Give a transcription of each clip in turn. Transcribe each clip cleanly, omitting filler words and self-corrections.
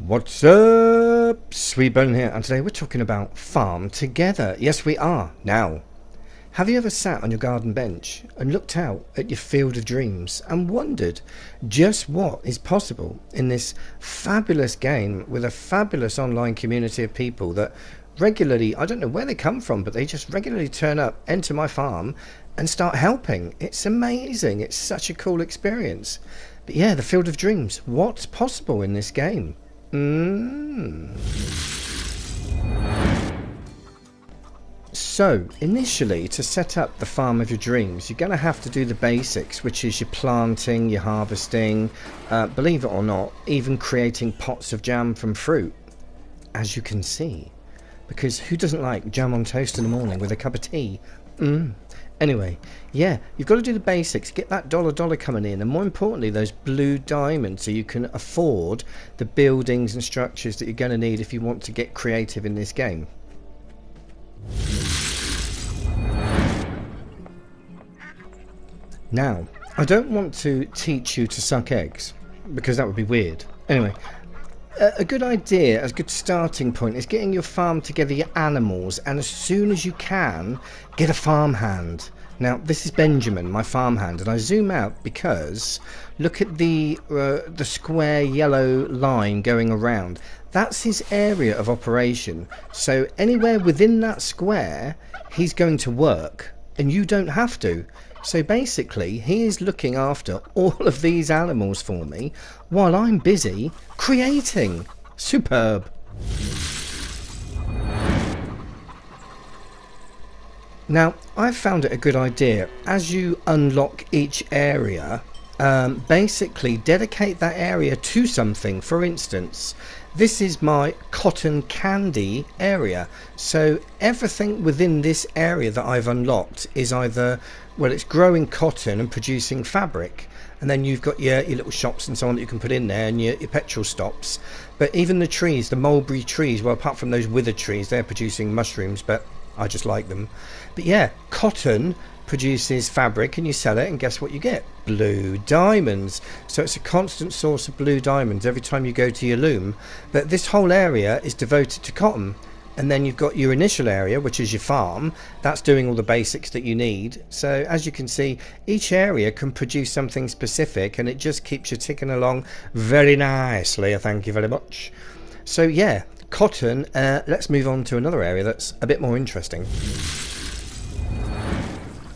What's up? SweetBolin here, and today we're talking about farm together. Yes, we are. Now, have you ever sat on your garden bench and looked out at your field of dreams and wondered just what is possible in this fabulous game with a fabulous online community of people that regularly, I don't know where they come from, but they just regularly turn up, enter my farm and start helping. It's amazing. It's such a cool experience. But yeah, the field of dreams. What's possible in this game? So initially, to set up the farm of your dreams, you're going to have to do the basics, which is your planting, your harvesting, believe it or not, even creating pots of jam from fruit, as you can see, because who doesn't like jam on toast in the morning with a cup of tea? Anyway, yeah, you've got to do the basics, get that dollar coming in, and more importantly, those blue diamonds, so you can afford the buildings and structures that you're going to need if you want to get creative in this game. Now, I don't want to teach you to suck eggs, because that would be weird. Anyway, a good idea, a good starting point is getting your farm together, your animals, and as soon as you can, get a farmhand. Now, this is Benjamin, my farmhand, and I zoom out because look at the square yellow line going around. That's his area of operation. So anywhere within that square, he's going to work, and you don't have to. So basically, he is looking after all of these animals for me while I'm busy creating. Superb. Now, I've found it a good idea, as you unlock each area, basically dedicate that area to something. For instance, this is my cotton candy area, so everything within this area that I've unlocked is either, well, it's growing cotton and producing fabric, and then you've got your little shops and so on that you can put in there, and your petrol stops. But even the trees, the mulberry trees, well, apart from those withered trees, they're producing mushrooms, but I just like them. But yeah, cotton produces fabric and you sell it, and guess what you get? Blue diamonds. So it's a constant source of blue diamonds every time you go to your loom. But this whole area is devoted to cotton, and then you've got your initial area, which is your farm. That's doing all the basics that you need. So as you can see, each area can produce something specific, and it just keeps you ticking along very nicely. Thank you very much. So yeah, cotton. Let's move on to another area that's a bit more interesting.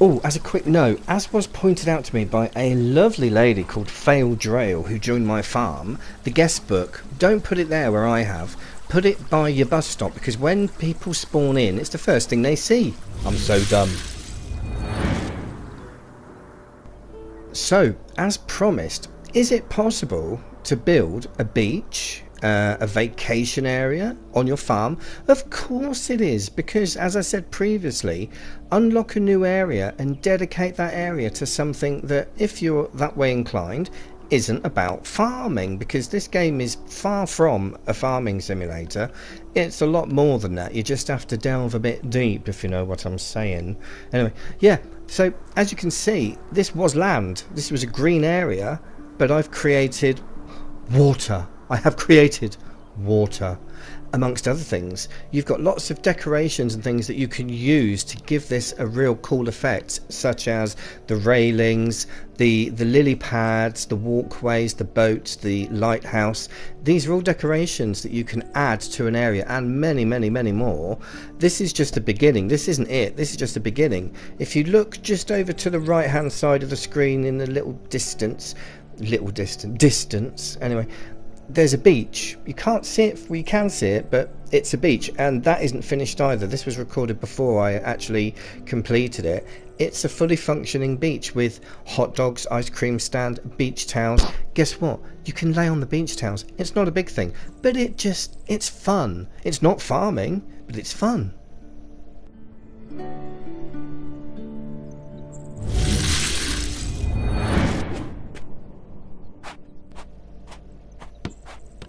Oh, as a quick note, as was pointed out to me by a lovely lady called Fail Drail who joined my farm, the guest book, don't put it there where I have. Put it by your bus stop, because when people spawn in, it's the first thing they see. I'm so dumb. So, as promised, is it possible to build a beach, a vacation area on your farm? Of course it is, because as I said previously, unlock a new area and dedicate that area to something that, if you're that way inclined, isn't about farming, because this game is far from a farming simulator. It's a lot more than that. You just have to delve a bit deep, if you know what I'm saying. Anyway, yeah, so as you can see, this was land. This was a green area, but I've created water. I have created water, amongst other things. You've got lots of decorations and things that you can use to give this a real cool effect, such as the railings, the lily pads, the walkways, the boats, the lighthouse. These are all decorations that you can add to an area, and many more. This is just the beginning. This isn't it. This is just the beginning. If you look just over to the right hand side of the screen in the distance anyway, there's a beach. You can't see it, well, you can see it, but it's a beach, and that isn't finished either. This was recorded before I actually completed it. It's a fully functioning beach with hot dogs, ice cream stand, beach towels. Guess what? You can lay on the beach towels. It's not a big thing, but it's fun. It's not farming, but it's fun.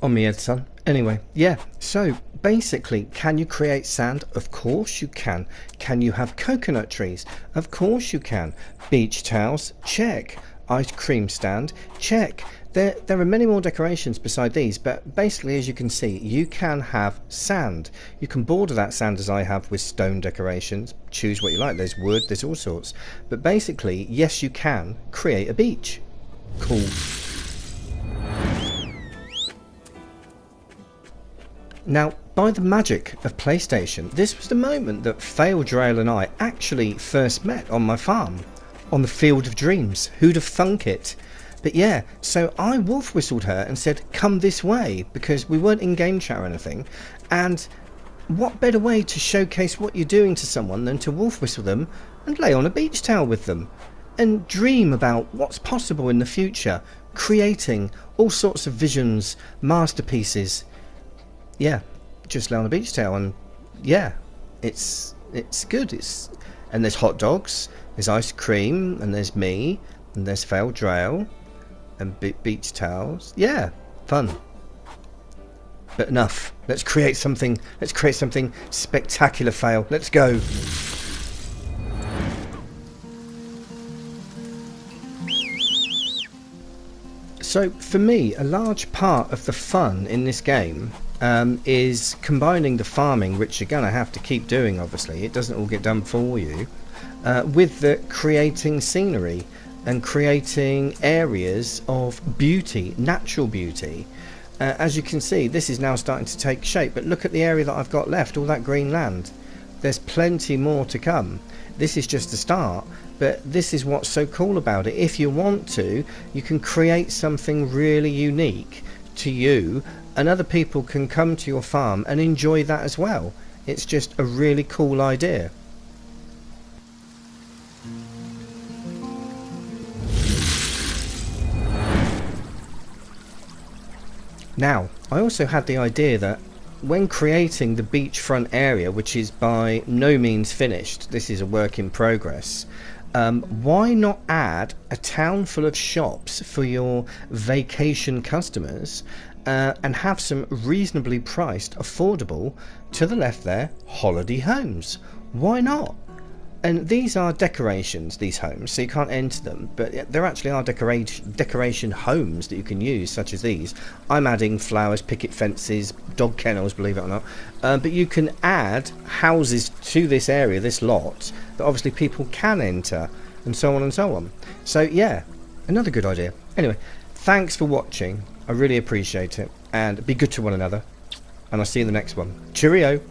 On me head, son. Anyway, yeah, so basically, can you create sand? Of course you can. Can you have coconut trees? Of course you can. Beach towels? Check. ice cream stand, check. There are many more decorations beside these, but basically, as you can see, you can have sand. You can border that sand as I have with stone decorations. Choose what you like. There's wood, there's all sorts. But basically, yes, you can create a beach. Cool. Now, by the magic of PlayStation, this was the moment that Faildrail and I actually first met on my farm, on the Field of Dreams. Who'd have thunk it? But yeah, so I wolf whistled her and said, come this way, because we weren't in game chat or anything. And what better way to showcase what you're doing to someone than to wolf whistle them and lay on a beach towel with them and dream about what's possible in the future, creating all sorts of visions, masterpieces. Yeah, just lay on a beach towel, and yeah, it's good. And there's hot dogs, there's ice cream, and there's me, and there's Faildrail, and beach towels. Yeah, fun. But enough. Let's create something spectacular, Fail. Let's go. So for me, a large part of the fun in this game is combining the farming, which you're going to have to keep doing, obviously. It doesn't all get done for you, with the creating scenery and creating areas of beauty, natural beauty. As you can see, this is now starting to take shape, but look at the area that I've got left, all that green land. There's plenty more to come. This is just the start, but this is what's so cool about it. If you want to, you can create something really unique to you, and other people can come to your farm and enjoy that as well. It's just a really cool idea. Now, I also had the idea that when creating the beachfront area, which is by no means finished, this is a work in progress, why not add a town full of shops for your vacation customers, and have some reasonably priced, affordable, to the left there, holiday homes? Why not? And these are decorations, these homes, so you can't enter them, but there actually are decoration homes that you can use, such as these. I'm adding flowers, picket fences, dog kennels, believe it or not. But you can add houses to this area, this lot, that obviously people can enter, and so on and so on. So yeah, another good idea. Anyway, thanks for watching. I really appreciate it, and be good to one another, and I'll see you in the next one. Cheerio!